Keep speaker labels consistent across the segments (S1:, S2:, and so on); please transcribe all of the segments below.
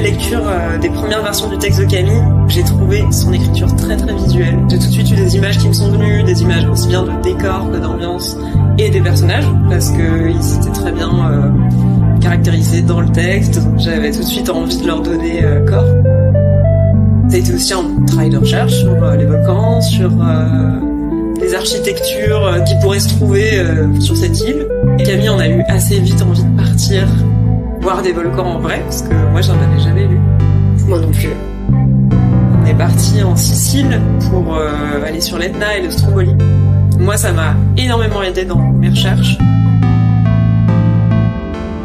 S1: lecture des premières versions du texte de Camille, j'ai trouvé son écriture très très visuelle. J'ai tout de suite eu des images qui me sont venues, des images aussi bien de décors que d'ambiance et des personnages, parce qu'ils étaient très bien caractérisés dans le texte. J'avais tout de suite envie de leur donner corps. Ça a été aussi un travail de recherche sur les volcans, sur les architectures qui pourraient se trouver sur cette île. Et Camille en a eu assez vite envie de partir voir des volcans en vrai, parce que moi j'en avais jamais vu.
S2: Moi non plus.
S1: On est parti en Sicile pour aller sur l'Etna et le Stromboli. Moi ça m'a énormément aidé dans mes recherches.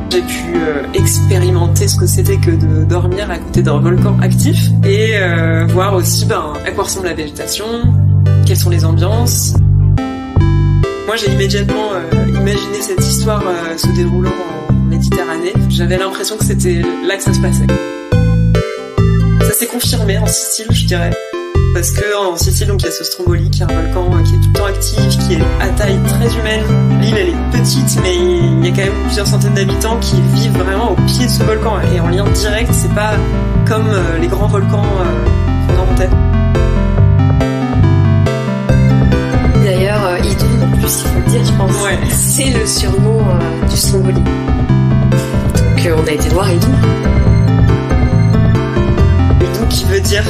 S1: J'ai pu expérimenter ce que c'était que de dormir à côté d'un volcan actif et voir aussi à quoi ressemble la végétation, quelles sont les ambiances. Moi j'ai immédiatement imaginé cette histoire se déroulant en Méditerranée. J'avais l'impression que c'était là que ça se passait. Ça s'est confirmé en Sicile, je dirais. Parce que en Sicile, donc, il y a ce Stromboli, qui est un volcan qui est tout le temps actif, qui est à taille très humaine. L'île, elle est petite, mais il y a quand même plusieurs centaines d'habitants qui vivent vraiment au pied de ce volcan. Et en lien direct, c'est pas comme les grands volcans qu'on inventait.
S2: D'ailleurs, Idou, en plus, il faut le dire, je pense,
S1: ouais.
S2: C'est le surnom du Stromboli. Donc, on a été voir Idou.
S1: Idou qui veut dire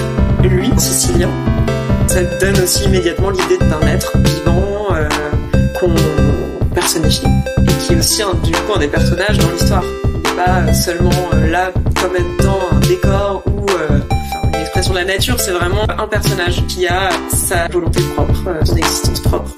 S1: lui, sicilien. Ça donne aussi immédiatement l'idée d'un être vivant qu'on personnifie et qui est aussi du coup un des personnages dans l'histoire. Pas seulement là comme étant un décor ou une expression de la nature, c'est vraiment un personnage qui a sa volonté propre, son existence propre.